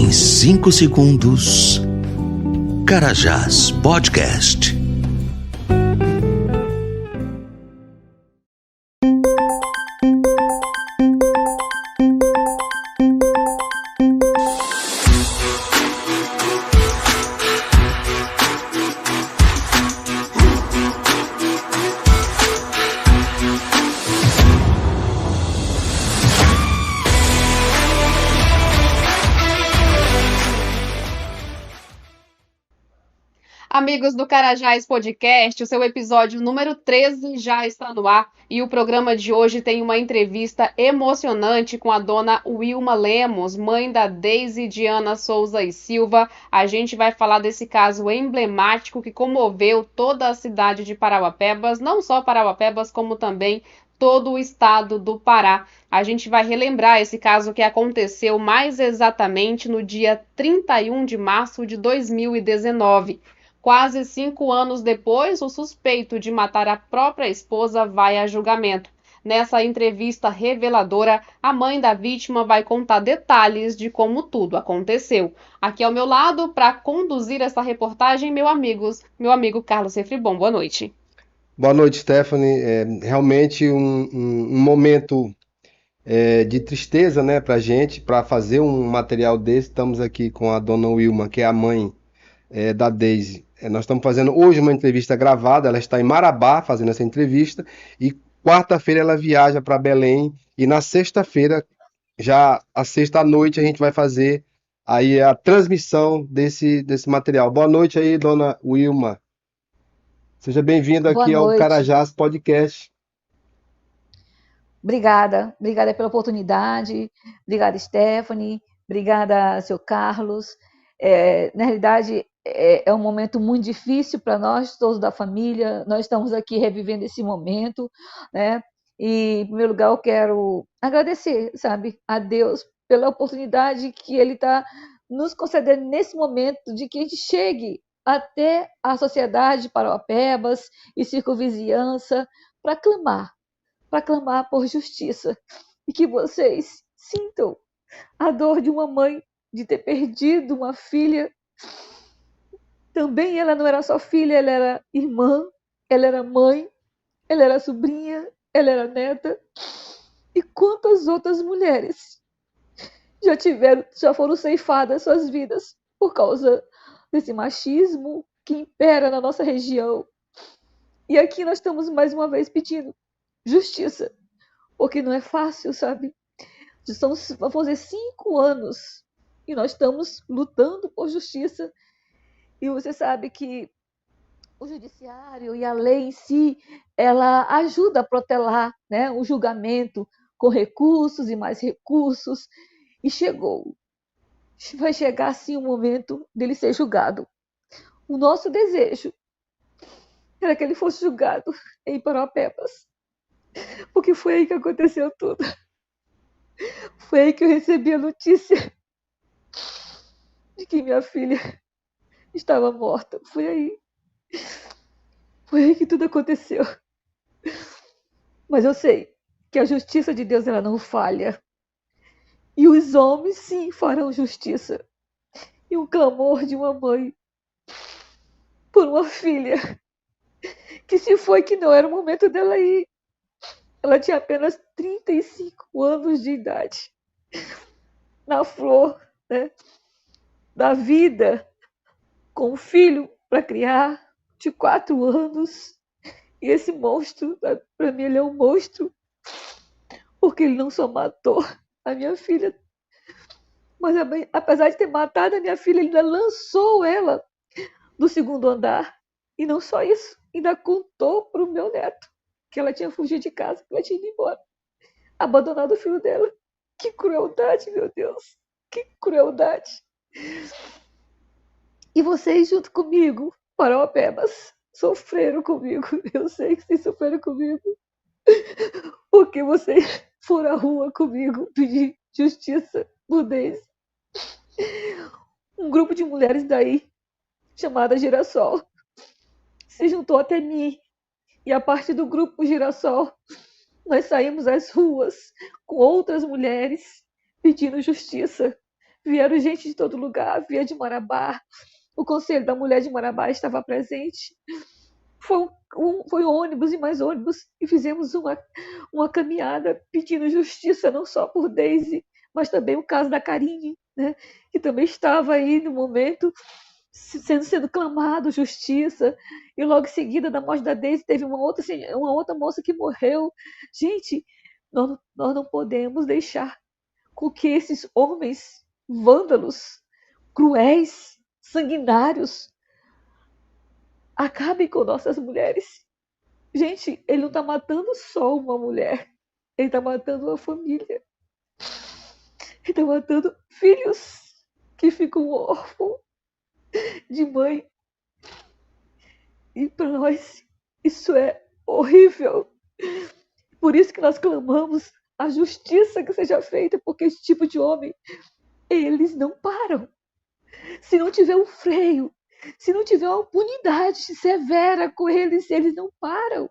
Em 5 segundos, Carajás Podcast. Amigos do Carajás Podcast, o seu episódio número 13 já está no ar e o programa de hoje tem uma entrevista emocionante com a dona Wilma Lemos, mãe da Deise Diana Souza e Silva. A gente vai falar desse caso emblemático que comoveu toda a cidade de Parauapebas, não só Parauapebas, como também todo o estado do Pará. A gente vai relembrar esse caso que aconteceu mais exatamente no dia 31 de março de 2019. Quase 5 anos depois, o suspeito de matar a própria esposa vai a julgamento. Nessa entrevista reveladora, a mãe da vítima vai contar detalhes de como tudo aconteceu. Aqui ao meu lado, para conduzir essa reportagem, meu amigo Carlos Refribom. Boa noite. Boa noite, Stephanie. Realmente um momento de tristeza, né, para a gente, para fazer um material desse. Estamos aqui com a dona Wilma, que é a mãe da Deise. Nós estamos fazendo hoje uma entrevista gravada, ela está em Marabá fazendo essa entrevista, e quarta-feira ela viaja para Belém, e na sexta-feira, já à sexta à noite, a gente vai fazer aí a transmissão desse material. Boa noite aí, dona Wilma. Seja bem-vindo aqui ao Carajás Podcast. Obrigada pela oportunidade, obrigada, Stephanie, obrigada, seu Carlos. Na realidade, é um momento muito difícil para nós, todos da família. Nós estamos aqui revivendo esse momento, né? E, em primeiro lugar, eu quero agradecer, sabe, a Deus pela oportunidade que Ele está nos concedendo nesse momento de que a gente chegue até a sociedade de Parauapebas e circunvizinhança para clamar por justiça e que vocês sintam a dor de uma mãe de ter perdido uma filha. Também ela não era só filha, ela era irmã, ela era mãe, ela era sobrinha, ela era neta. E quantas outras mulheres já foram ceifadas suas vidas por causa desse machismo que impera na nossa região. E aqui nós estamos mais uma vez pedindo justiça, porque não é fácil, sabe? Vamos fazer 5 anos e nós estamos lutando por justiça. E você sabe que o judiciário e a lei em si, ela ajuda a protelar, né, o julgamento com recursos e mais recursos. E vai chegar sim o momento dele ser julgado. O nosso desejo era que ele fosse julgado em Parauapebas, porque foi aí que aconteceu tudo. Foi aí que eu recebi a notícia de que minha filha estava morta. Foi aí que tudo aconteceu. Mas eu sei que a justiça de Deus ela não falha. E os homens sim farão justiça. E um clamor de uma mãe por uma filha que se foi que não era o momento dela ir. Ela tinha apenas 35 anos de idade. Na flor, né, da vida, com um filho para criar de 4 anos. E esse monstro, para mim, ele é um monstro, porque ele não só matou a minha filha, mas apesar de ter matado a minha filha, ele ainda lançou ela do 2º andar. E não só isso, ainda contou para o meu neto que ela tinha fugido de casa, que ela tinha ido embora, abandonado o filho dela. Que crueldade, meu Deus, que crueldade. E vocês, junto comigo, Parauapebas, sofreram comigo. Eu sei que vocês sofreram comigo, porque vocês foram à rua comigo pedir justiça por Deise. Um grupo de mulheres daí, chamada Girassol, se juntou até mim. E a partir do grupo Girassol, nós saímos às ruas com outras mulheres pedindo justiça Vieram gente de todo lugar, via de Marabá. O Conselho da Mulher de Marabá estava presente. Foi ônibus e mais ônibus, e fizemos uma caminhada pedindo justiça, não só por Daisy, mas também o caso da Karine, né, que também estava aí no momento sendo clamado justiça, e logo em seguida da morte da Daisy teve uma outra moça que morreu. Gente, nós não podemos deixar com que esses homens vândalos, cruéis, sanguinários, acabem com nossas mulheres. Gente, ele não está matando só uma mulher, ele está matando uma família. Ele está matando filhos que ficam órfãos de mãe. E para nós isso é horrível. Por isso que nós clamamos a justiça que seja feita, porque esse tipo de homem, eles não param. Se não tiver um freio, se não tiver uma punidade severa com eles, eles não param.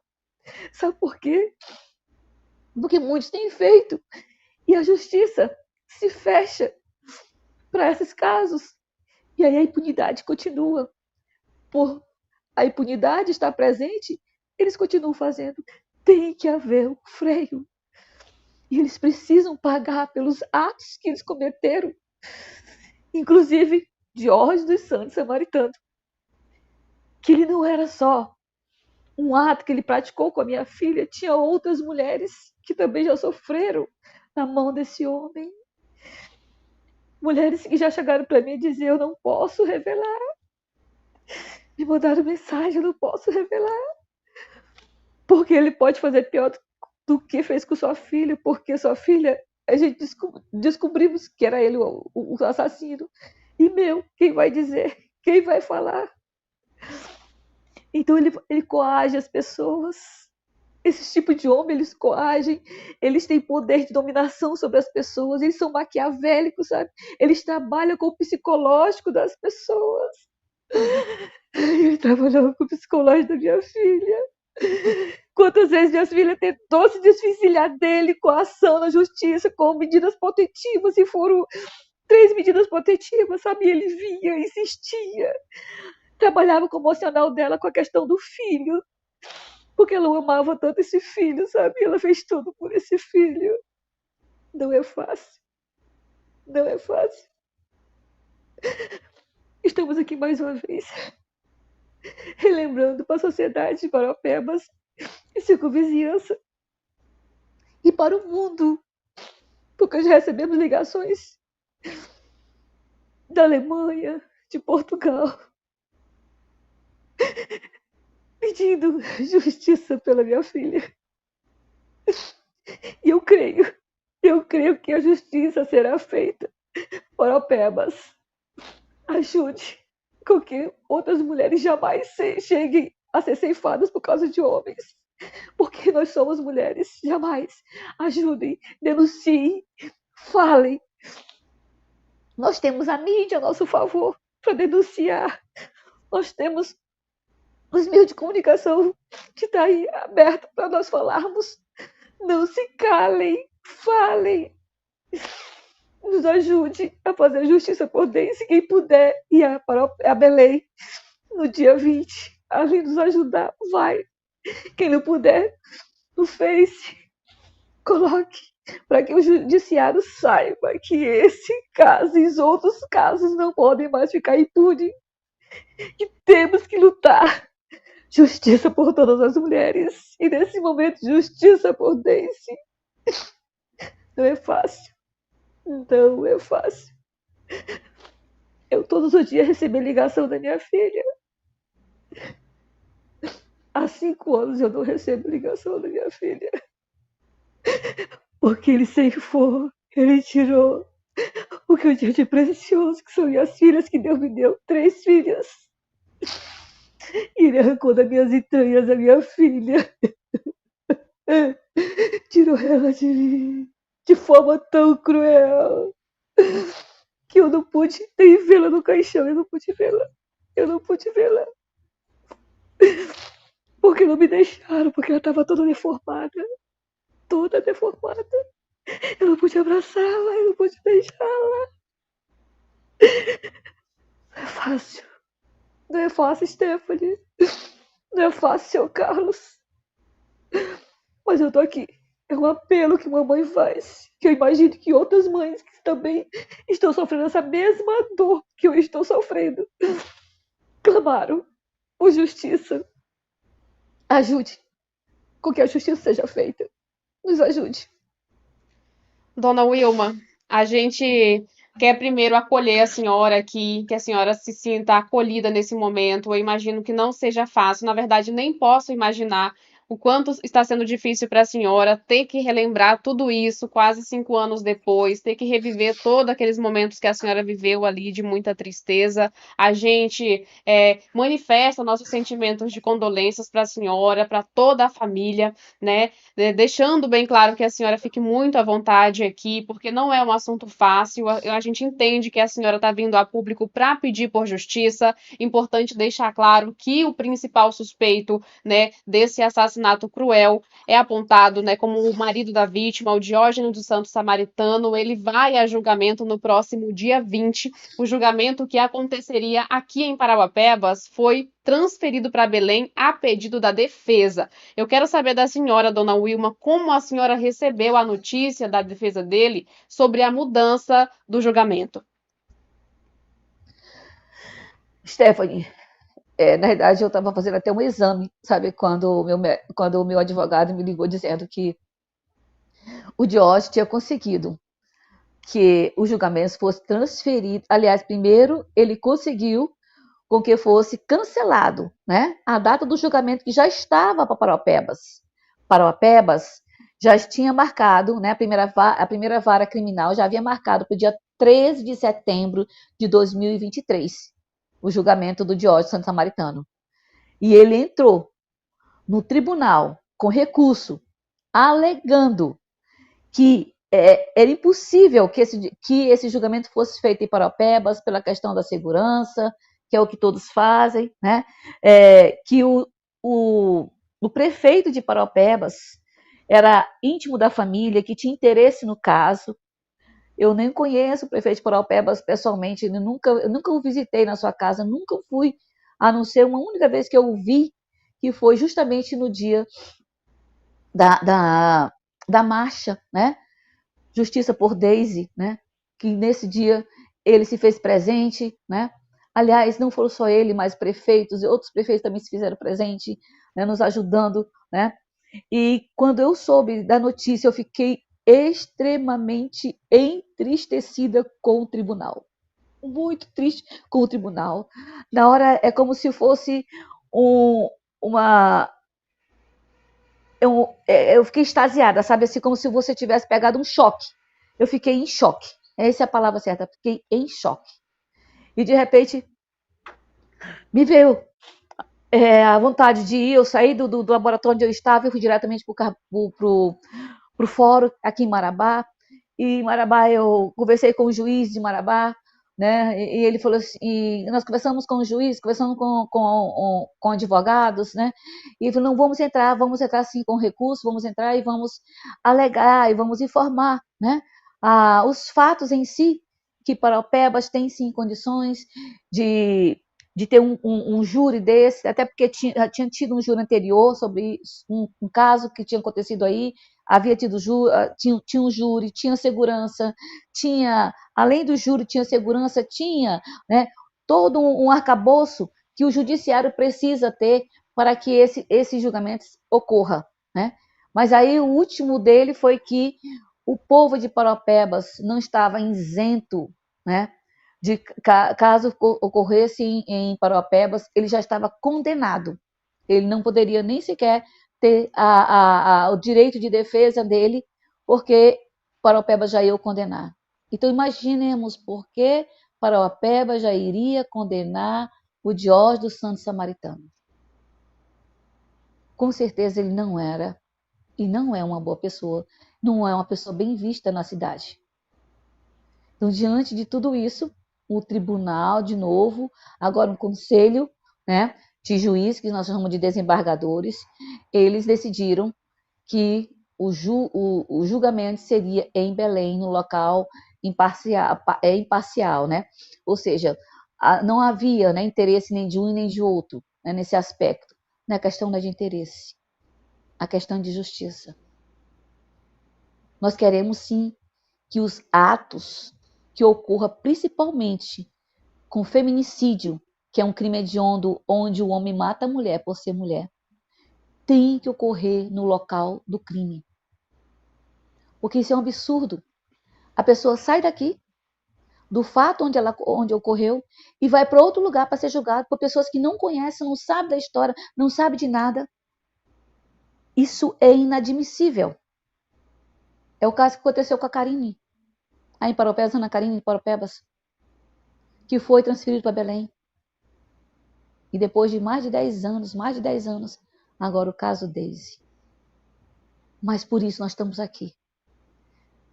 Sabe por quê? Porque muitos têm feito. E a justiça se fecha para esses casos. E aí a impunidade continua. Por a impunidade estar presente, eles continuam fazendo. Tem que haver um freio. E eles precisam pagar pelos atos que eles cometeram. Inclusive, Jorge dos Santos Samaritano. Que ele não era só um ato que ele praticou com a minha filha, tinha outras mulheres que também já sofreram na mão desse homem. Mulheres que já chegaram para mim e dizer: eu não posso revelar. Me mandaram mensagem: eu não posso revelar. Porque ele pode fazer pior do que fez com sua filha, porque sua filha, a gente descobrimos que era ele o assassino. E quem vai dizer? Quem vai falar? Então ele coage as pessoas. Esse tipo de homem, eles coagem, eles têm poder de dominação sobre as pessoas, eles são maquiavélicos, sabe? Eles trabalham com o psicológico das pessoas. Ele trabalhou com o psicológico da minha filha. Quantas vezes minha filha tentou se desvencilhar dele com a ação na justiça, com medidas protetivas, e foram 3 medidas protetivas, sabe? E ele vinha, insistia. Trabalhava com o emocional dela, com a questão do filho, porque ela amava tanto esse filho, sabe? Ela fez tudo por esse filho. Não é fácil. Não é fácil. Estamos aqui mais uma vez, relembrando para a sociedade de Parauapebas e circunvizinhança, e para o mundo, porque já recebemos ligações da Alemanha, de Portugal, pedindo justiça pela minha filha. E eu creio que a justiça será feita. Parauapebas, ajude com que outras mulheres jamais cheguem a ser ceifadas por causa de homens. Porque nós somos mulheres, jamais. Ajudem, denunciem, falem. Nós temos a mídia a nosso favor para denunciar. Nós temos os meios de comunicação que está aí aberto para nós falarmos. Não se calem, falem. Nos ajude a fazer justiça por Daisy. Quem puder ir a Belém no dia 20, além de nos ajudar, vai. Quem não puder, no Face, coloque para que o judiciário saiba que esse caso e os outros casos não podem mais ficar impunes. Que temos que lutar. Justiça por todas as mulheres. E nesse momento, justiça por Daisy. Não é fácil. Não é fácil. Eu todos os dias recebi ligação da minha filha. Há 5 anos eu não recebo ligação da minha filha. Porque ele ceifou, ele tirou o que eu tinha de precioso, que são minhas filhas, que Deus me deu, 3 filhas. E ele arrancou das minhas entranhas a minha filha. Tirou ela de mim de forma tão cruel que eu não pude nem vê-la no caixão. Eu não pude vê-la. Porque não me deixaram, porque ela estava toda deformada. Eu não pude abraçá-la, eu não pude beijá-la. fácil. Não é fácil, Stephanie. Não é fácil, seu Carlos. Mas eu tô aqui. É um apelo que uma mãe faz. Que eu imagino que outras mães que também estão sofrendo essa mesma dor que eu estou sofrendo clamaram por justiça. Ajude com que a justiça seja feita. Nos ajude. Dona Wilma, a gente quer primeiro acolher a senhora aqui, que a senhora se sinta acolhida nesse momento. Eu imagino que não seja fácil, na verdade, nem posso imaginar o quanto está sendo difícil para a senhora ter que relembrar tudo isso quase 5 anos depois, ter que reviver todos aqueles momentos que a senhora viveu ali de muita tristeza. A gente manifesta nossos sentimentos de condolências para a senhora, para toda a família, né? Deixando bem claro que a senhora fique muito à vontade aqui, porque não é um assunto fácil. A gente entende que a senhora está vindo a público para pedir por justiça. Importante deixar claro que o principal suspeito, né, desse assassinato cruel é apontado, né, como o marido da vítima, o Diógenes dos Santos Samaritano. Ele vai a julgamento no próximo dia 20. O julgamento que aconteceria aqui em Parauapebas foi transferido para Belém a pedido da defesa. Eu quero saber da senhora, dona Wilma, como a senhora recebeu a notícia da defesa dele sobre a mudança do julgamento. Stephanie, na verdade eu estava fazendo até um exame, sabe, quando o meu advogado me ligou dizendo que o Diógenes tinha conseguido que o julgamento fosse transferido. Aliás, primeiro ele conseguiu com que fosse cancelado, né, a data do julgamento que já estava para Parauapebas. Parauapebas já tinha marcado, né, a primeira vara criminal já havia marcado para o dia 13 de setembro de 2023, o julgamento do Diógenes Santos Samaritano. E ele entrou no tribunal com recurso, alegando que era impossível que esse julgamento fosse feito em Parauapebas pela questão da segurança, que é o que todos fazem, né? Que o prefeito de Parauapebas era íntimo da família, que tinha interesse no caso. Eu nem conheço o prefeito de Parauapebas pessoalmente, eu nunca o visitei na sua casa, nunca fui, a não ser uma única vez que eu o vi, que foi justamente no dia da marcha, né? Justiça por Daisy, né? Que nesse dia ele se fez presente, né? Aliás, não foram só ele, mas prefeitos e outros prefeitos também se fizeram presente, né? Nos ajudando, né? E quando eu soube da notícia, eu fiquei extremamente entristecida com o tribunal. Muito triste com o tribunal. Na hora é como se fosse uma... Eu fiquei extasiada, sabe? Assim, como se você tivesse pegado um choque. Eu fiquei em choque. Essa é a palavra certa. Fiquei em choque. E de repente me veio a vontade de ir. Eu saí do laboratório onde eu estava e fui diretamente para o fórum aqui em Marabá. E em Marabá eu conversei com o juiz de Marabá, né? E ele falou assim, e nós conversamos com o juiz, conversamos com advogados, né? E ele falou, não, vamos entrar sim com recurso, vamos entrar e vamos alegar e vamos informar, né? Os fatos em si, que Parauapebas tem sim condições de ter um júri desse, até porque tinha tido um júri anterior sobre um caso que tinha acontecido aí, havia tido tinha um júri, tinha segurança, além do júri, tinha segurança, tinha, né, todo um arcabouço que o judiciário precisa ter para que esse julgamento ocorra, né? Mas aí o último dele foi que o povo de Parauapebas não estava isento, né? De caso ocorresse em Parauapebas, ele já estava condenado. Ele não poderia nem sequer ter o direito de defesa dele, porque Parauapebas já ia o condenar. Então imaginemos por que Parauapebas já iria condenar o Diógenes dos Santos Samaritano. Com certeza ele não era e não é uma boa pessoa, não é uma pessoa bem vista na cidade. Então, diante de tudo isso, o tribunal, de novo, agora um conselho, né, de juiz, que nós chamamos de desembargadores, eles decidiram que o julgamento seria em Belém, no local imparcial, né? Ou seja, não havia, né, interesse nem de um e nem de outro, né, nesse aspecto. Não é questão de interesse, a questão de justiça. Nós queremos sim que os atos que ocorram principalmente com feminicídio, que é um crime hediondo onde o homem mata a mulher por ser mulher, tem que ocorrer no local do crime. Porque isso é um absurdo. A pessoa sai daqui, do fato onde ocorreu, e vai para outro lugar para ser julgado por pessoas que não conhecem, não sabem da história, não sabem de nada. Isso é inadmissível. É o caso que aconteceu com a Karine, aí em Paropebas, Ana Karine, em Paropebas, que foi transferido para Belém. E depois de mais de 10 anos, agora o caso Daisy. Mas por isso nós estamos aqui,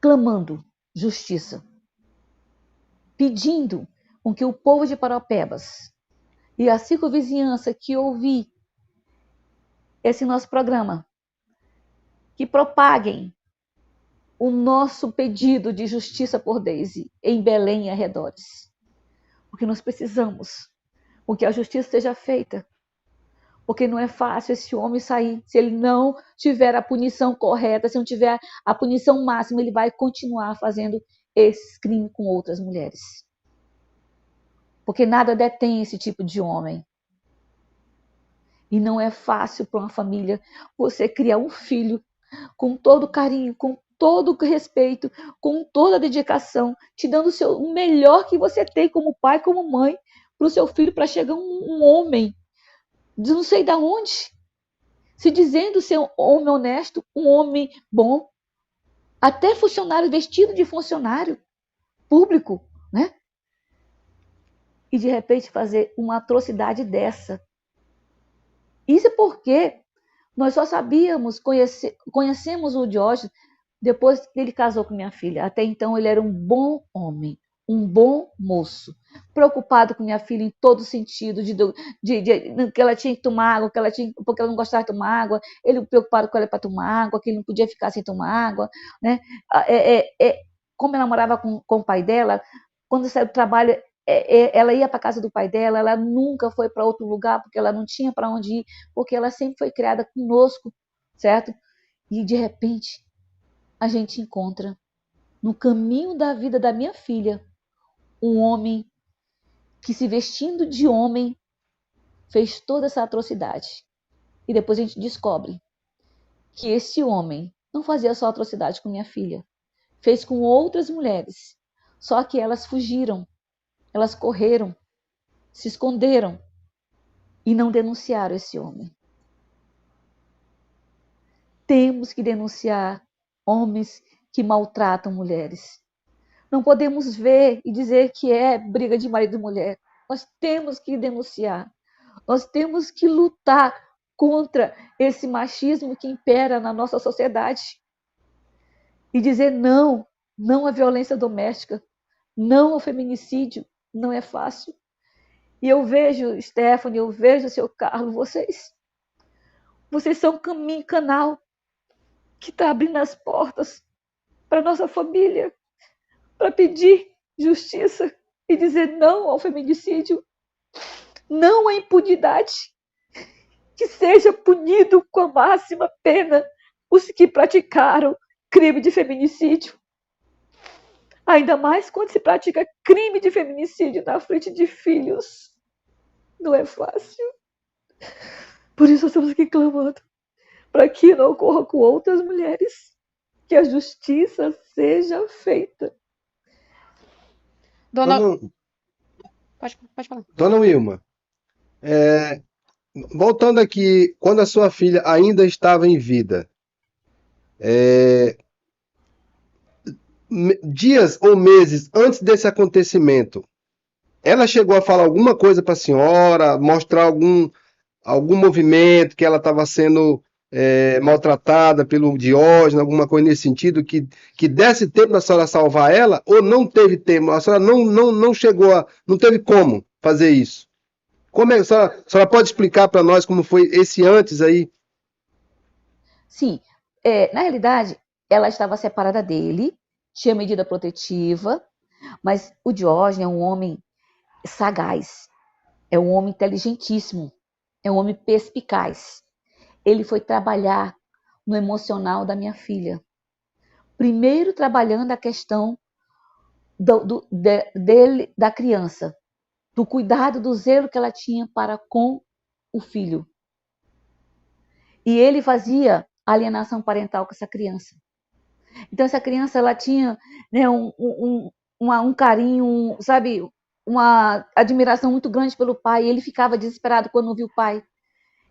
clamando justiça, pedindo com que o povo de Paropebas e a circunvizinhança que ouvir esse nosso programa, que propaguem o nosso pedido de justiça por Daisy em Belém e arredores. Porque nós precisamos que a justiça seja feita. Porque não é fácil esse homem sair. Se ele não tiver a punição correta, se não tiver a punição máxima, ele vai continuar fazendo esse crime com outras mulheres. Porque nada detém esse tipo de homem. E não é fácil para uma família você criar um filho com todo carinho, com todo respeito, com toda dedicação, te dando o melhor que você tem como pai, como mãe, para o seu filho, para chegar um homem de não sei de onde, se dizendo ser um homem honesto, um homem bom, até funcionário vestido de funcionário público, né? E de repente fazer uma atrocidade dessa. Isso é porque nós só sabíamos, conhecemos o Diógenes depois que ele casou com minha filha. Até então ele era um bom homem, um bom moço, preocupado com minha filha em todo sentido, que ela tinha que tomar água, porque ela não gostava de tomar água, ele preocupado com ela para tomar água, que ele não podia ficar sem tomar água, né? Como ela morava com o pai dela, quando saiu do trabalho, ela ia para a casa do pai dela, ela nunca foi para outro lugar, porque ela não tinha para onde ir, porque ela sempre foi criada conosco, certo? E de repente, a gente encontra no caminho da vida da minha filha um homem que, se vestindo de homem, fez toda essa atrocidade. E depois a gente descobre que esse homem não fazia só atrocidade com minha filha, fez com outras mulheres, só que elas fugiram, elas correram, se esconderam e não denunciaram esse homem. Temos que denunciar homens que maltratam mulheres. Não podemos ver e dizer que é briga de marido e mulher. Nós temos que denunciar. Nós temos que lutar contra esse machismo que impera na nossa sociedade. E dizer não, não à violência doméstica, não ao feminicídio. Não é fácil. E eu vejo, Stephanie, eu vejo o seu Carlos, vocês são um canal que está abrindo as portas para a nossa família, para pedir justiça e dizer não ao feminicídio, não à impunidade, que seja punido com a máxima pena os que praticaram crime de feminicídio. Ainda mais quando se pratica crime de feminicídio na frente de filhos. Não é fácil. Por isso nós estamos aqui clamando para que não ocorra com outras mulheres, que a justiça seja feita. Dona... Pode falar. Dona Wilma, voltando aqui, quando a sua filha ainda estava em vida, dias ou meses antes desse acontecimento, ela chegou a falar alguma coisa para a senhora, mostrar algum movimento que ela estava sendo maltratada pelo Diógenes, alguma coisa nesse sentido, que desse tempo da senhora salvar ela, ou não teve tempo? A senhora não chegou não teve como fazer isso? Como é, a senhora pode explicar para nós como foi esse antes aí? Sim, na realidade, ela estava separada dele, tinha medida protetiva, mas o Diógenes é um homem sagaz, é um homem inteligentíssimo, é um homem perspicaz. Ele foi trabalhar no emocional da minha filha. Primeiro trabalhando a questão da criança, do cuidado, do zelo que ela tinha para com o filho. E ele fazia alienação parental com essa criança. Então essa criança, ela tinha, né, um carinho, sabe, uma admiração muito grande pelo pai. E ele ficava desesperado quando não viu o pai.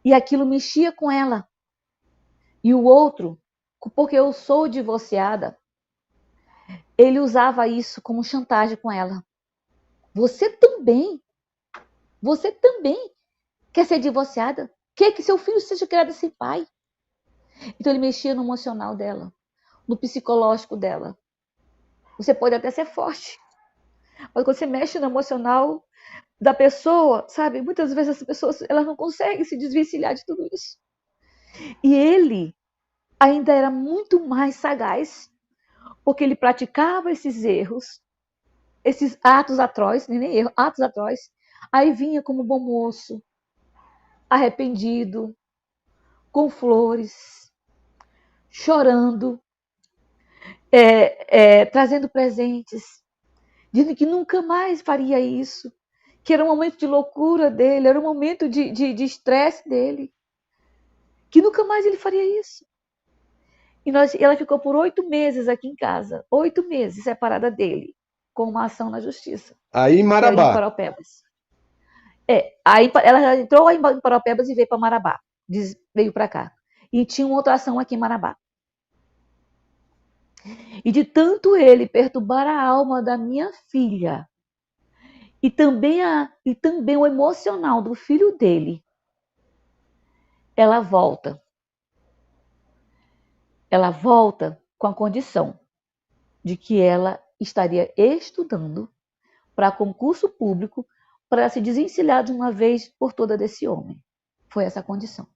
E aquilo mexia com ela. E o outro, porque eu sou divorciada, ele usava isso como chantagem com ela. Você também quer ser divorciada? Quer que seu filho seja criado sem pai? Então ele mexia no emocional dela, no psicológico dela. Você pode até ser forte, mas quando você mexe no emocional da pessoa, sabe? Muitas vezes as pessoas, elas não conseguem se desvencilhar de tudo isso. E ele ainda era muito mais sagaz, porque ele praticava esses erros, esses atos atrozes, nem erro, atos atrozes. Aí vinha como bom moço, arrependido, com flores, chorando, trazendo presentes, dizendo que nunca mais faria isso, que era um momento de loucura dele, era um momento de estresse dele, que nunca mais ele faria isso. E ela ficou por 8 meses aqui em casa, 8 meses separada dele, com uma ação na justiça. Aí em Que era em Marabá. Paropebas. Aí ela já entrou em Paropebas e veio para Marabá. Veio para cá. E tinha uma outra ação aqui em Marabá. E de tanto ele perturbar a alma da minha filha, e também o emocional do filho dele, ela volta. Ela volta com a condição de que ela estaria estudando para concurso público para se desvencilhar de uma vez por toda desse homem. Foi essa a condição.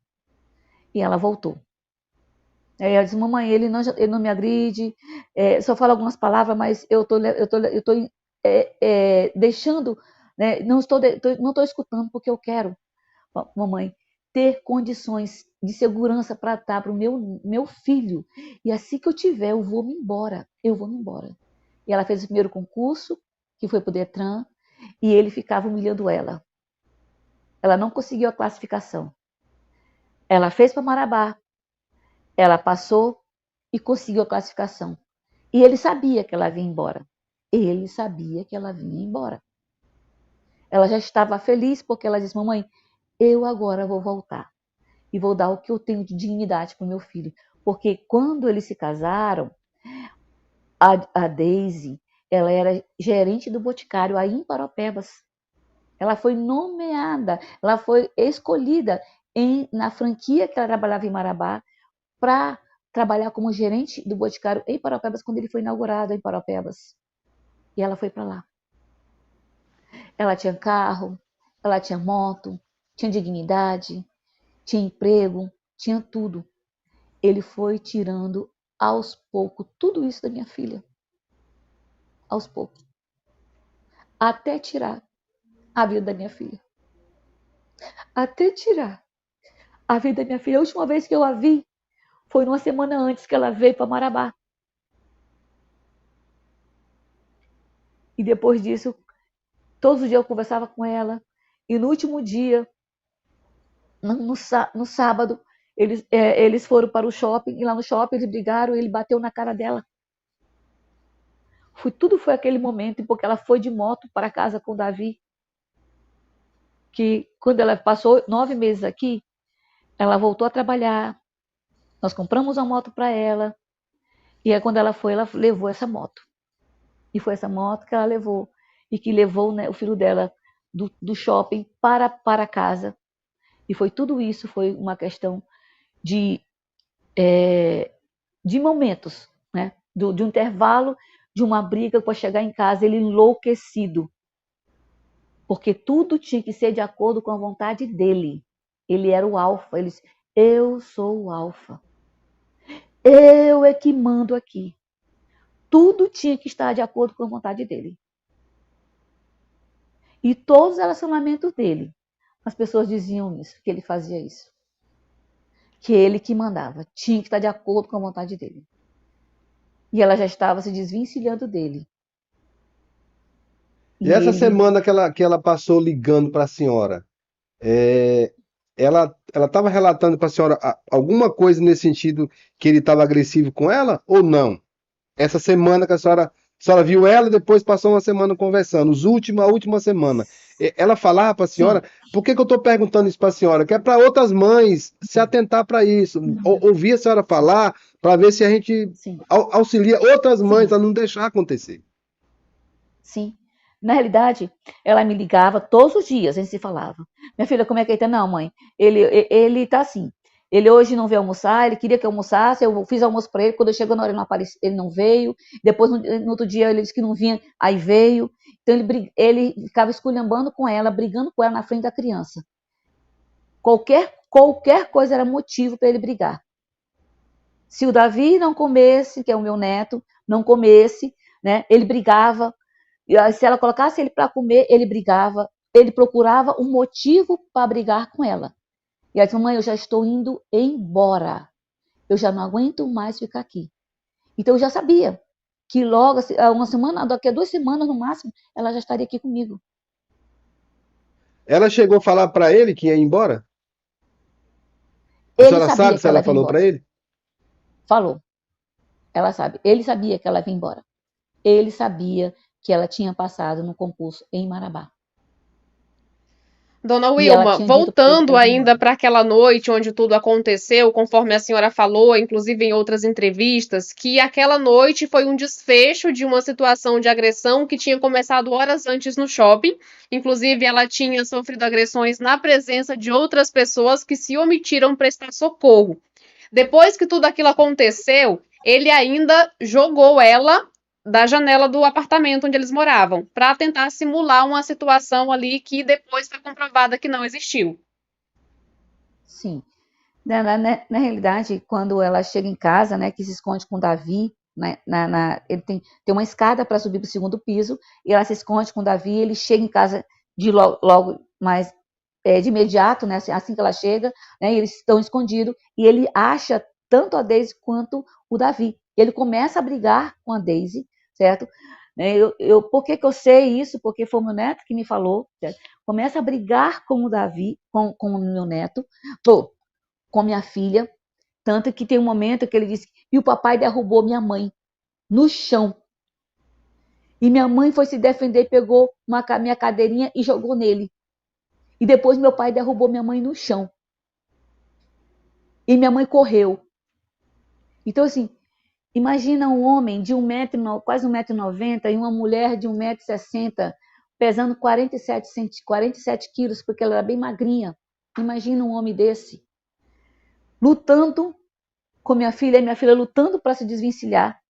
E ela voltou. Aí ela disse, mamãe, ele não me agride, só fala algumas palavras, mas eu tô deixando, né, não estou escutando porque eu quero, mamãe, ter condições de segurança para dar para o meu filho. E assim que eu tiver, eu vou me embora. E ela fez o primeiro concurso, que foi para o Detran, e ele ficava humilhando ela. Ela não conseguiu a classificação. Ela fez para Marabá. Ela passou e conseguiu a classificação. E ele sabia que ela vinha embora. Ela já estava feliz porque ela disse, mamãe, eu agora vou voltar. E vou dar o que eu tenho de dignidade para o meu filho. Porque quando eles se casaram, a Daisy, ela era gerente do Boticário aí em Paropebas. Ela foi nomeada, ela foi escolhida na franquia que ela trabalhava em Marabá para trabalhar como gerente do Boticário em Paropebas quando ele foi inaugurado em Paropebas. E ela foi para lá. Ela tinha carro, ela tinha moto, tinha dignidade, tinha emprego, tinha tudo. Ele foi tirando aos poucos tudo isso da minha filha. Aos poucos. Até tirar a vida da minha filha. Até tirar a vida da minha filha. A última vez que eu a vi foi numa semana antes que ela veio para Marabá. E depois disso, todos os dias eu conversava com ela. E no último dia, no sábado, eles foram para o shopping. E lá no shopping eles brigaram e ele bateu na cara dela. Tudo foi aquele momento, porque ela foi de moto para casa com o Davi. Que quando ela passou 9 meses aqui, ela voltou a trabalhar. Nós compramos uma moto para ela. E aí quando ela foi, ela levou essa moto. E foi essa moto que ela levou. E que levou, né, o filho dela do shopping para casa. E foi tudo isso, foi uma questão de momentos, né? De um intervalo, de uma briga para chegar em casa, ele enlouquecido. Porque tudo tinha que ser de acordo com a vontade dele. Ele era o alfa. Ele disse, eu sou o alfa. Eu é que mando aqui. Tudo tinha que estar de acordo com a vontade dele. E todos os relacionamentos dele, as pessoas diziam isso, que ele fazia isso. Que ele que mandava, tinha que estar de acordo com a vontade dele. E ela já estava se desvencilhando dele. E E essa ele, semana que ela passou ligando para a senhora, é, ela estava relatando para a senhora alguma coisa nesse sentido que ele estava agressivo com ela ou não? Essa semana que a senhora viu ela e depois passou uma semana conversando, a última semana. Ela falava para a senhora, sim, por que que eu estou perguntando isso para a senhora? Que é para outras mães se atentar para isso, ouvir a senhora sim, falar, para ver se a gente sim, auxilia outras mães sim, a não deixar acontecer. sim. Na realidade, ela me ligava todos os dias, a gente se falava. Minha filha, como é que ele tá? Não, mãe, ele tá assim. Ele hoje não veio almoçar, ele queria que eu almoçasse, eu fiz almoço para ele, quando eu chegou na hora ele não apareceu, ele não veio. Depois, no outro dia, ele disse que não vinha, aí veio. Então, ele ficava esculhambando com ela, brigando com ela na frente da criança. Qualquer coisa era motivo para ele brigar. Se o Davi não comesse, que é o meu neto, não comesse, né, ele brigava. Se ela colocasse ele para comer, ele brigava. Ele procurava um motivo para brigar com ela. E ela disse, mãe, eu já estou indo embora. Eu já não aguento mais ficar aqui. Então eu já sabia que logo, uma semana, daqui a 2 semanas no máximo, ela já estaria aqui comigo. Ela chegou a falar para ele que ia embora? A Ele senhora sabe sabia se que ela ela vinha falou para embora. ele? Falou. Ela sabe. Ele sabia que ela vinha embora. Ele sabia que ela tinha passado no concurso em Marabá. Dona E ela Wilma, tinha dito para ele que voltando ela vinha ainda embora. para aquela noite onde tudo aconteceu, conforme a senhora falou, inclusive em outras entrevistas, que aquela noite foi um desfecho de uma situação de agressão que tinha começado horas antes no shopping. Inclusive, ela tinha sofrido agressões na presença de outras pessoas que se omitiram prestar socorro. Depois que tudo aquilo aconteceu, ele ainda jogou ela da janela do apartamento onde eles moravam, para tentar simular uma situação ali que depois foi comprovada que não existiu. Sim. Na realidade, quando ela chega em casa, né, que se esconde com o Davi, ele tem uma escada para subir para o segundo piso, e ela se esconde com o Davi, ele chega em casa logo mais de imediato, né, assim que ela chega, né, eles estão escondidos, e ele acha tanto a Daisy quanto o Davi. Ele começa a brigar com a Daisy, certo? Por que eu sei isso? Porque foi o meu neto que me falou, certo? Começa a brigar com o Davi, com o meu neto, com minha filha, tanto que tem um momento que ele disse, e o papai derrubou minha mãe no chão. E minha mãe foi se defender, pegou minha cadeirinha e jogou nele. E depois meu pai derrubou minha mãe no chão. E minha mãe correu. Então, assim, imagina um homem de quase 1,90 m e uma mulher de 1,60 m, pesando 47 quilos, porque ela era bem magrinha. Imagina um homem desse, lutando com minha filha, e minha filha lutando para se desvencilhar.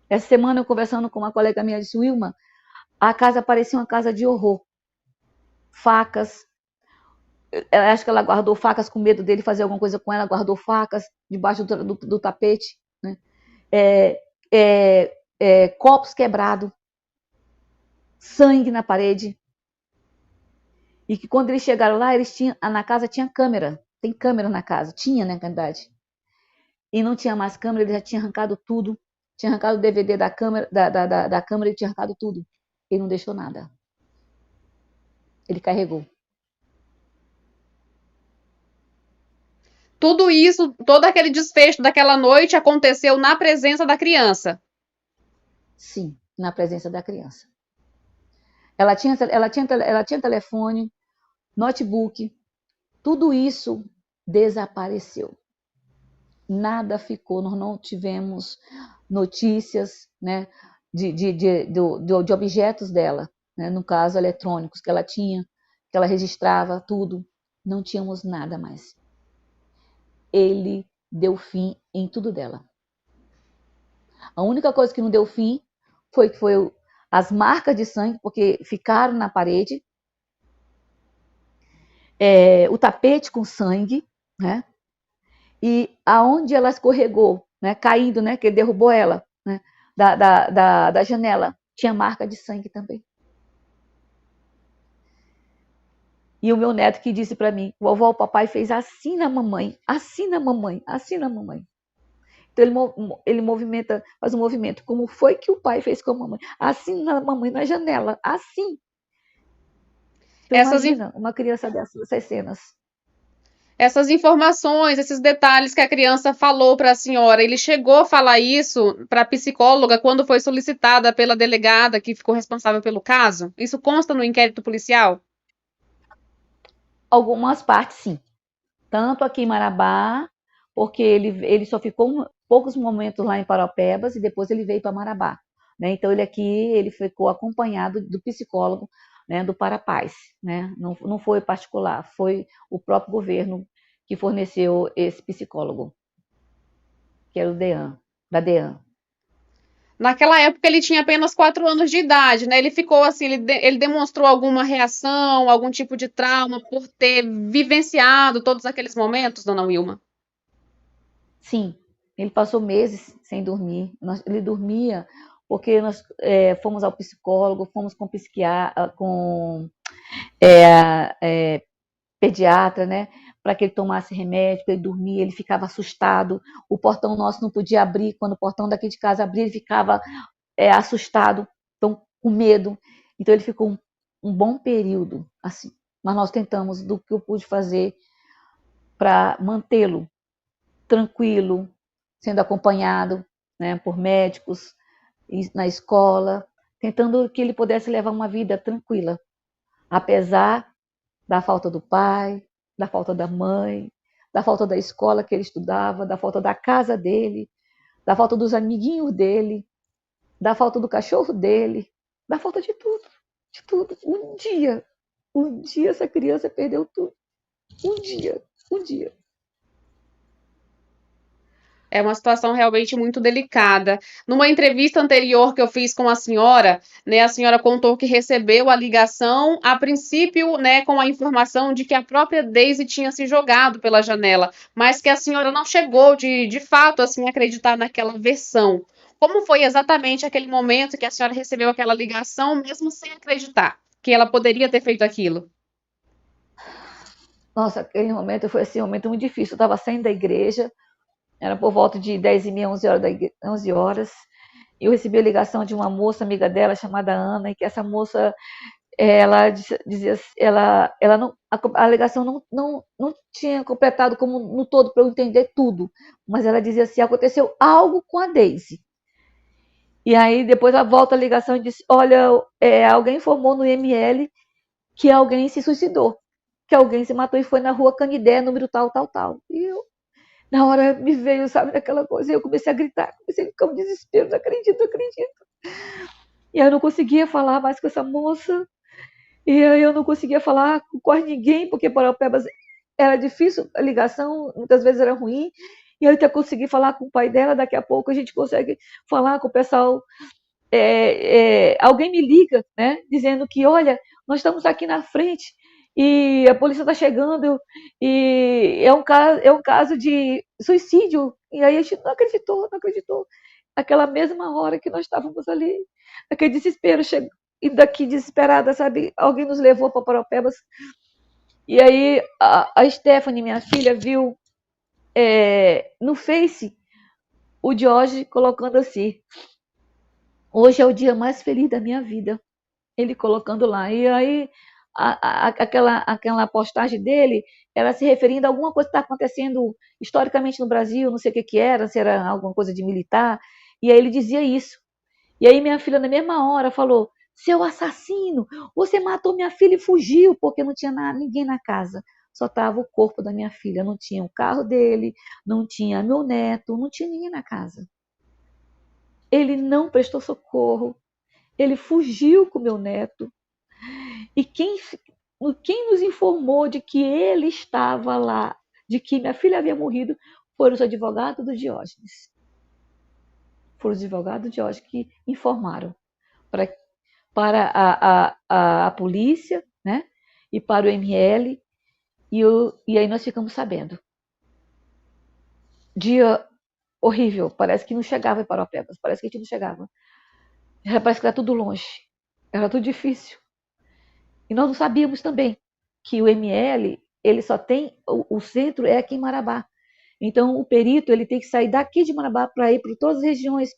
Essa semana, eu conversando com uma colega minha, disse, Wilma, a casa parecia uma casa de horror. Facas. Eu acho que ela guardou facas com medo dele fazer alguma coisa com ela, guardou facas debaixo do tapete. Né? Copos quebrados, sangue na parede. E que quando eles chegaram lá, na casa tinha câmera. Tem câmera na casa. Tinha, na verdade. E não tinha mais câmera, ele já tinha arrancado tudo. Tinha arrancado o DVD da câmera, da câmera, ele tinha arrancado tudo. Ele não deixou nada. Ele carregou. Tudo isso, todo aquele desfecho daquela noite aconteceu na presença da criança. Sim, na presença da criança. Ela tinha telefone, notebook, tudo isso desapareceu. Nada ficou, nós não tivemos notícias, né, de objetos dela, né, no caso eletrônicos que ela tinha, que ela registrava tudo, não tínhamos nada mais. Ele deu fim em tudo dela. A única coisa que não deu fim foi as marcas de sangue, porque ficaram na parede, o tapete com sangue, né? E aonde ela escorregou, né, caindo, né, que ele derrubou ela, né, da janela, tinha marca de sangue também. E o meu neto que disse para mim, vovó, o papai fez assim na mamãe, assim na mamãe, assim na mamãe. Então ele movimenta, faz um movimento, como foi que o pai fez com a mamãe? Assim na mamãe, na janela, assim. Então Essas, in- imagina uma criança dessas cenas. essas informações, esses detalhes que a criança falou para a senhora, ele chegou a falar isso para a psicóloga quando foi solicitada pela delegada que ficou responsável pelo caso? Isso consta no inquérito policial? Algumas partes, sim. Tanto aqui em Marabá, porque ele só ficou poucos momentos lá em Paropebas e depois ele veio para Marabá. Né? Então ele ficou acompanhado do psicólogo, né, do Parapaz. Né? Não foi particular, foi o próprio governo que forneceu esse psicólogo, que era o DEAN, da DEAN. Naquela época ele tinha apenas 4 anos de idade, né? Ele ficou assim, ele demonstrou alguma reação, algum tipo de trauma por ter vivenciado todos aqueles momentos, dona Wilma? Sim, ele passou meses sem dormir. Ele dormia porque nós fomos ao psicólogo, fomos com psiquiatra, com pediatra, né? Para que ele tomasse remédio, para ele dormir, ele ficava assustado. O portão nosso não podia abrir, quando o portão daqui de casa abria, ele ficava assustado, então, com medo. Então ele ficou um bom período assim. Mas nós tentamos do que eu pude fazer para mantê-lo tranquilo, sendo acompanhado, né, por médicos na escola, tentando que ele pudesse levar uma vida tranquila, apesar da falta do pai, da falta da mãe, da falta da escola que ele estudava, da falta da casa dele, da falta dos amiguinhos dele, da falta do cachorro dele, da falta de tudo, de tudo. Um dia essa criança perdeu tudo. Um dia. É uma situação realmente muito delicada. Numa entrevista anterior que eu fiz com a senhora, né, a senhora contou que recebeu a ligação, a princípio, né, com a informação de que a própria Daisy tinha se jogado pela janela, mas que a senhora não chegou de fato assim a acreditar naquela versão. Como foi exatamente aquele momento que a senhora recebeu aquela ligação, mesmo sem acreditar que ela poderia ter feito aquilo? Nossa, aquele momento foi assim, um momento muito difícil. Eu estava saindo da igreja, era por volta de 10h30, 11 horas, 11 horas. Eu recebi a ligação de uma moça, amiga dela, chamada Ana, e que essa moça, ela dizia, ela não, a ligação não tinha completado como no todo para eu entender tudo, mas ela dizia assim, aconteceu algo com a Daisy. E aí depois ela volta a ligação e disse, olha, alguém informou no IML que alguém se suicidou, que alguém se matou e foi na rua Canidé, número tal, tal, tal. E eu, na hora me veio, sabe, daquela coisa, e eu comecei a gritar, comecei a ficar um desespero, não acredito, não acredito. E aí eu não conseguia falar mais com essa moça, e aí eu não conseguia falar com quase ninguém, porque Paraupebas era difícil, a ligação muitas vezes era ruim, e eu até consegui falar com o pai dela, daqui a pouco a gente consegue falar com o pessoal, alguém me liga, né, dizendo que, olha, nós estamos aqui na frente, e a polícia está chegando, e é um caso de suicídio, e aí a gente não acreditou, não acreditou. Aquela mesma hora que nós estávamos ali, aquele desespero, e daqui desesperada, sabe, alguém nos levou para Paropebas, e aí a Stephanie, minha filha, viu no Face o Jorge colocando assim, hoje é o dia mais feliz da minha vida, ele colocando lá, e aí aquela postagem dele era se referindo a alguma coisa que está acontecendo historicamente no Brasil, não sei o que era, se era alguma coisa de militar, e aí ele dizia isso. E aí minha filha, na mesma hora, falou, seu assassino, você matou minha filha e fugiu, porque não tinha ninguém na casa. Só estava o corpo da minha filha, não tinha o carro dele, não tinha meu neto, não tinha ninguém na casa. Ele não prestou socorro, ele fugiu com meu neto. E quem nos informou de que ele estava lá, de que minha filha havia morrido, foram os advogados do Diógenes. Foram os advogados do Diógenes que informaram para a polícia, né? E para o ML, e aí nós ficamos sabendo. Dia horrível, parece que não chegava em Paropebas, parece que a gente não chegava. Parece que era tudo longe, era tudo difícil. E nós não sabíamos também que o ML, ele só tem, o centro é aqui em Marabá. Então, o perito ele tem que sair daqui de Marabá para ir para todas as regiões.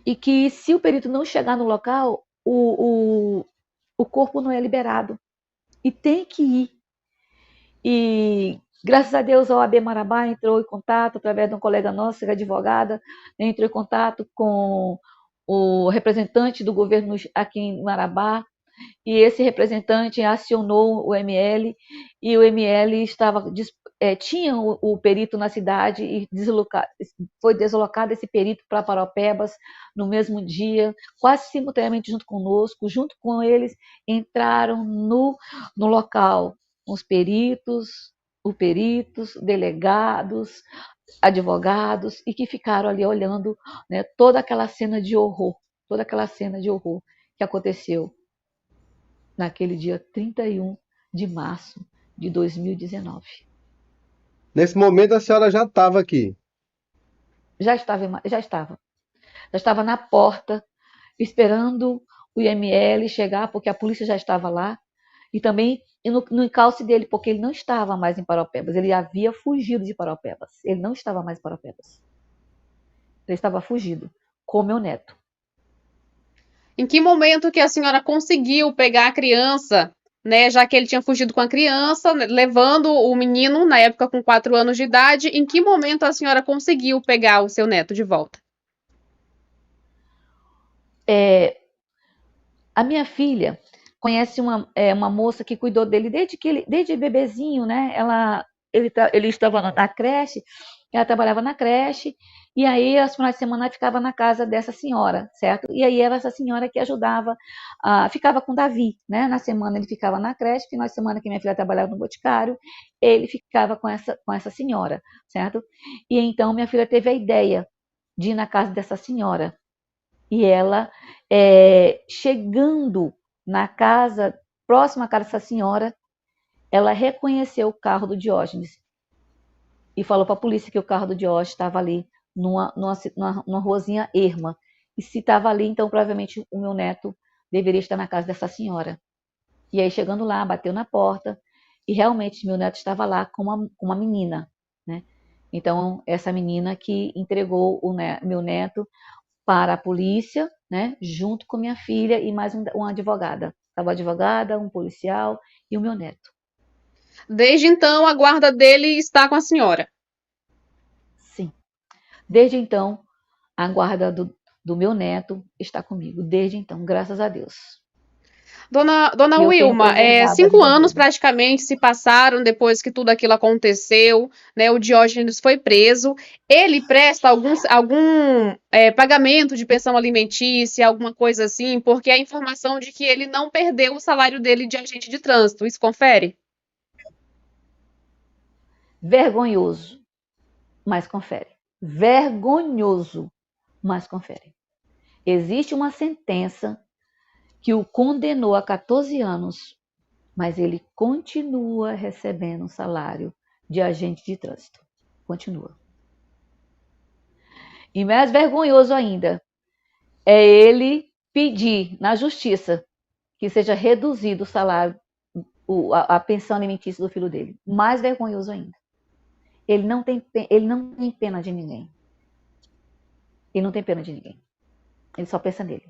E que se o perito não chegar no local, o corpo não é liberado. E tem que ir. E graças a Deus a OAB Marabá entrou em contato, através de um colega nosso, que é advogada, entrou em contato com o representante do governo aqui em Marabá, e esse representante acionou o ML, e o ML tinha o perito na cidade e foi deslocado esse perito para Paropebas no mesmo dia, quase simultaneamente junto conosco. Junto com eles entraram no local os peritos, delegados, advogados, e que ficaram ali olhando, né, toda aquela cena de horror que aconteceu naquele dia 31 de março de 2019. Nesse momento a senhora já estava aqui. Já estava na porta, esperando o IML chegar, porque a polícia já estava lá, e também no encalce dele, porque ele não estava mais em Paropebas, ele havia fugido de Paropebas, ele não estava mais em Paropebas. Ele estava fugido, com o meu neto. Em que momento que a senhora conseguiu pegar a criança, né, já que ele tinha fugido com a criança, né, levando o menino, na época com 4 anos de idade, em que momento a senhora conseguiu pegar o seu neto de volta? A minha filha conhece uma moça que cuidou dele desde bebezinho, né? Ele estava na creche, ela trabalhava na creche, e aí aos finais de semana ficava na casa dessa senhora, certo? E aí era essa senhora que ajudava, ficava com o Davi, né? Na semana ele ficava na creche, final de semana que minha filha trabalhava no Boticário, ele ficava com essa senhora, certo? E então minha filha teve a ideia de ir na casa dessa senhora. E ela, chegando na casa, próxima à casa dessa senhora, ela reconheceu o carro do Diógenes e falou para a polícia que o carro do Diógenes estava ali numa ruazinha erma. E se estava ali, então provavelmente o meu neto deveria estar na casa dessa senhora. E aí, chegando lá, bateu na porta e realmente meu neto estava lá com uma menina, né? Então, essa menina que entregou meu neto para a polícia, né, junto com minha filha e mais uma advogada. Estava a advogada, um policial e o meu neto. Desde então, a guarda dele está com a senhora. Sim. Desde então, a guarda do meu neto está comigo. Desde então, graças a Deus. Dona E eu tenho Wilma, preservado a 5 vida anos dele. praticamente se passaram depois que tudo aquilo aconteceu, né? O Diógenes foi preso. Ele presta algum pagamento de pensão alimentícia, alguma coisa assim, porque a informação de que ele não perdeu o salário dele de agente de trânsito. Isso confere? Vergonhoso, mas confere. Vergonhoso, mas confere. Existe uma sentença que o condenou a 14 anos, mas ele continua recebendo um salário de agente de trânsito. Continua. E mais vergonhoso ainda é ele pedir na justiça que seja reduzido o salário, a pensão alimentícia do filho dele. Mais vergonhoso ainda. Ele não tem pena de ninguém. Ele não tem pena de ninguém. Ele só pensa nele.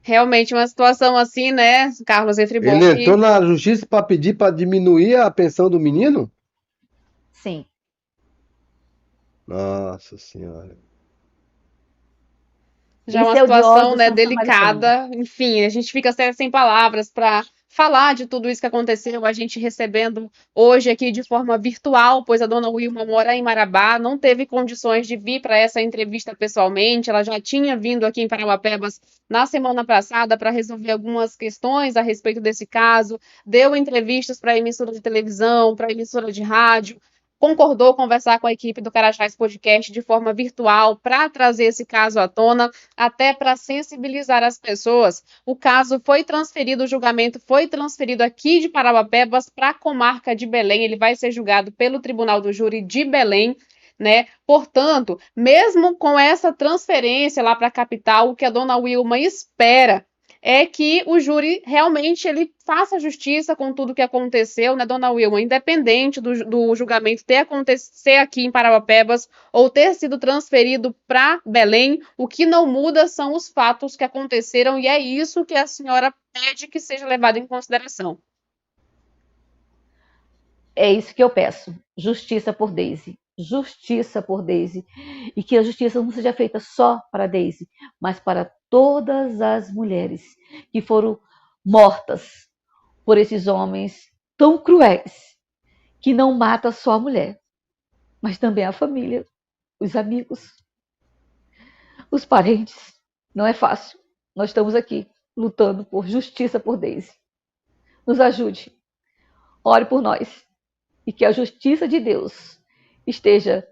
Realmente uma situação assim, né, Carlos Etribon, Ele entrou que na justiça para pedir para diminuir a pensão do menino? Sim. Nossa Senhora. já é uma Isso é o de situação, ordem né, São Samaritano. delicada. Enfim, a gente fica sem palavras para falar de tudo isso que aconteceu. A gente recebendo hoje aqui de forma virtual, pois a dona Wilma mora em Marabá, não teve condições de vir para essa entrevista pessoalmente. Ela já tinha vindo aqui em Parauapebas na semana passada para resolver algumas questões a respeito desse caso. Deu entrevistas para emissora de televisão, para emissora de rádio. Concordou conversar com a equipe do Carajás Podcast de forma virtual para trazer esse caso à tona, até para sensibilizar as pessoas. O caso foi transferido, o julgamento foi transferido aqui de Parauapebas para a comarca de Belém. Ele vai ser julgado pelo Tribunal do Júri de Belém, né? Portanto, mesmo com essa transferência lá para a capital, o que a dona Wilma espera é que o júri realmente ele faça justiça com tudo que aconteceu, né, dona Wilma? Independente do julgamento ter acontecido aqui em Parauapebas ou ter sido transferido para Belém, o que não muda são os fatos que aconteceram e é isso que a senhora pede que seja levado em consideração. É isso que eu peço. Justiça por Daisy. Justiça por Daisy. E que a justiça não seja feita só para Daisy, mas para todas as mulheres que foram mortas por esses homens tão cruéis, que não mata só a mulher, mas também a família, os amigos, os parentes. Não é fácil. Nós estamos aqui lutando por justiça por Daisy. Nos ajude. Ore por nós. E que a justiça de Deus esteja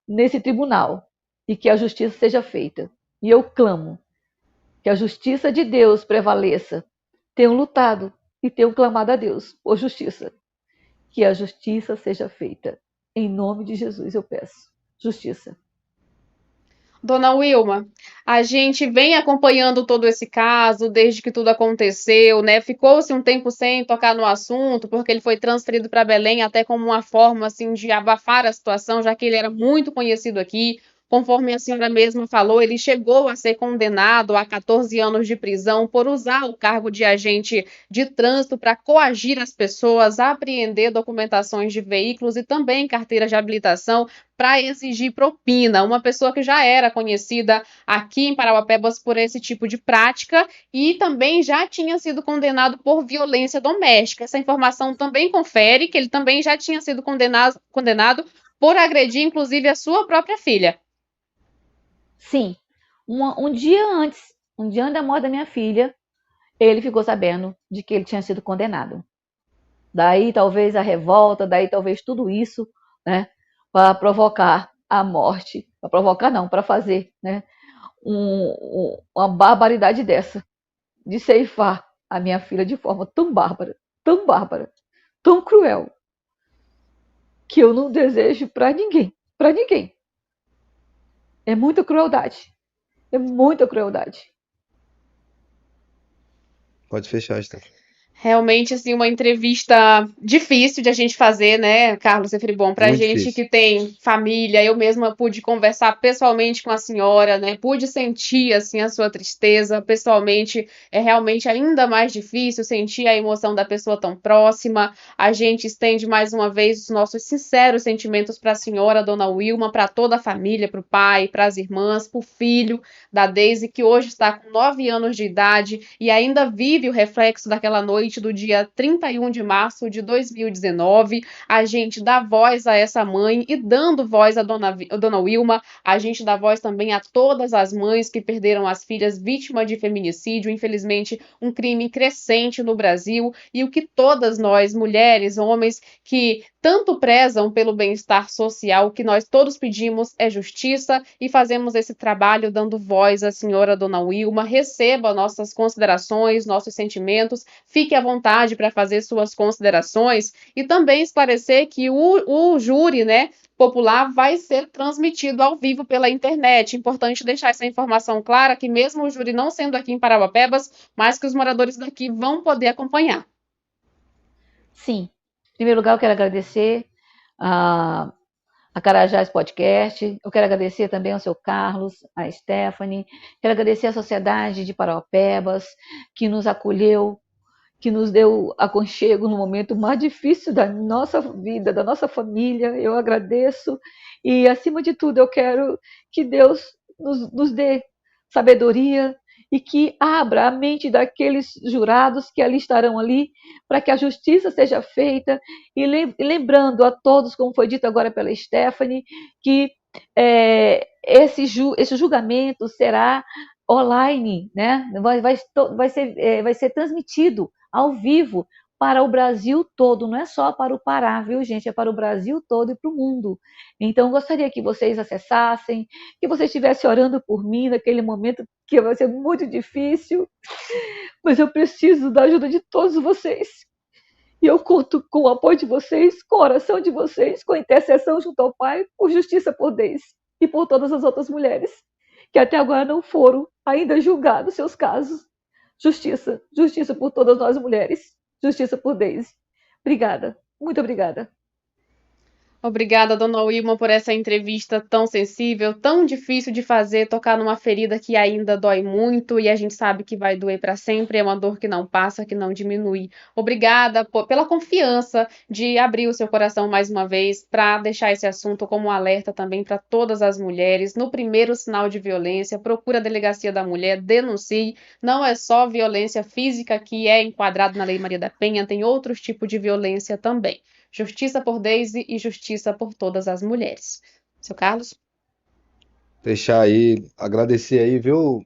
nesse tribunal e que a justiça seja feita. E eu clamo que a justiça de Deus prevaleça. Tenho lutado e tenho clamado a Deus por justiça. Que a justiça seja feita. Em nome de Jesus eu peço. Justiça. Dona Wilma, a gente vem acompanhando todo esse caso desde que tudo aconteceu, né? Ficou-se um tempo sem tocar no assunto, porque ele foi transferido para Belém até como uma forma assim de abafar a situação, já que ele era muito conhecido aqui. Conforme a senhora mesma falou, ele chegou a ser condenado a 14 anos de prisão por usar o cargo de agente de trânsito para coagir as pessoas, apreender documentações de veículos e também carteiras de habilitação para exigir propina. Uma pessoa que já era conhecida aqui em Parauapebas por esse tipo de prática e também já tinha sido condenado por violência doméstica. Essa informação também confere que ele também já tinha sido condenado por agredir, inclusive, a sua própria filha. Sim, um dia antes da morte da minha filha, ele ficou sabendo de que ele tinha sido condenado. Daí talvez a revolta, daí talvez tudo isso, né, para provocar a morte, para provocar não, para fazer, né, uma barbaridade dessa, de ceifar a minha filha de forma tão bárbara, tão cruel, que eu não desejo para ninguém, para ninguém. É muita crueldade. É muita crueldade. Pode fechar, Stephanie. Realmente, assim, uma entrevista difícil de a gente fazer, né, Carlos Efribom? Pra Muito gente difícil. que tem família, eu mesma pude conversar pessoalmente com a senhora, né? Pude sentir, assim, a sua tristeza pessoalmente. É realmente ainda mais difícil sentir a emoção da pessoa tão próxima. A gente estende mais uma vez os nossos sinceros sentimentos para a senhora, dona Wilma, para toda a família, para o pai, para as irmãs, para o filho da Daisy, que hoje está com 9 anos de idade e ainda vive o reflexo daquela noite do dia 31 de março de 2019. A gente dá voz a essa mãe e dando voz à dona Wilma, a gente dá voz também a todas as mães que perderam as filhas vítimas de feminicídio, infelizmente um crime crescente no Brasil, e o que todas nós, mulheres, homens, que tanto prezam pelo bem-estar social, o que nós todos pedimos é justiça e fazemos esse trabalho dando voz à senhora dona Wilma. Receba nossas considerações, nossos sentimentos, fique à vontade para fazer suas considerações e também esclarecer que o júri, né, popular vai ser transmitido ao vivo pela internet. Importante deixar essa informação clara, que mesmo o júri não sendo aqui em Parauapebas, mas que os moradores daqui vão poder acompanhar. Sim. Em primeiro lugar, eu quero agradecer a Carajás Podcast. Eu quero agradecer também ao seu Carlos, a Stephanie. Quero agradecer à sociedade de Parauapebas, que nos acolheu, que nos deu aconchego no momento mais difícil da nossa vida, da nossa família. Eu agradeço. E, acima de tudo, eu quero que Deus nos dê sabedoria e que abra a mente daqueles jurados que ali estarão ali, para que a justiça seja feita. E lembrando a todos, como foi dito agora pela Stephanie, que esse julgamento será online, né? Vai ser transmitido ao vivo para o Brasil todo, não é só para o Pará, viu, gente? É para o Brasil todo e para o mundo. Então, eu gostaria que vocês acessassem, que vocês estivessem orando por mim naquele momento que vai ser muito difícil, mas eu preciso da ajuda de todos vocês. E eu conto com o apoio de vocês, com a oração de vocês, com a intercessão junto ao Pai, por justiça por Daisy e por todas as outras mulheres que até agora não foram ainda julgados seus casos. Justiça. Justiça por todas nós mulheres. Justiça por Daisy. Obrigada. Muito obrigada. Obrigada, dona Wilma, por essa entrevista tão sensível, tão difícil de fazer, tocar numa ferida que ainda dói muito e a gente sabe que vai doer para sempre, é uma dor que não passa, que não diminui. Obrigada pela confiança de abrir o seu coração mais uma vez para deixar esse assunto como um alerta também para todas as mulheres. No primeiro sinal de violência, procure a Delegacia da Mulher, denuncie. Não é só violência física que é enquadrado na Lei Maria da Penha, tem outros tipos de violência também. Justiça por Daisy e justiça por todas as mulheres. Seu Carlos? Deixar aí, agradecer aí, viu,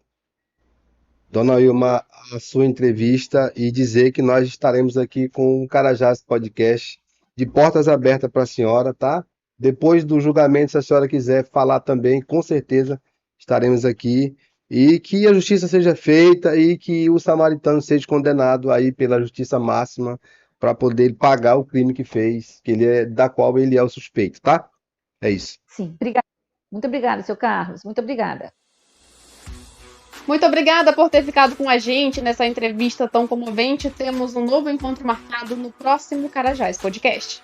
dona Wilma, a sua entrevista e dizer que nós estaremos aqui com o Carajás Podcast de portas abertas para a senhora, tá? Depois do julgamento, se a senhora quiser falar também, com certeza estaremos aqui. E que a justiça seja feita e que o samaritano seja condenado aí pela justiça máxima para poder pagar o crime que fez, da qual ele é o suspeito, tá? É isso. Sim, obrigada. Muito obrigada, seu Carlos. Muito obrigada. Muito obrigada por ter ficado com a gente nessa entrevista tão comovente. Temos um novo encontro marcado no próximo Carajás Podcast.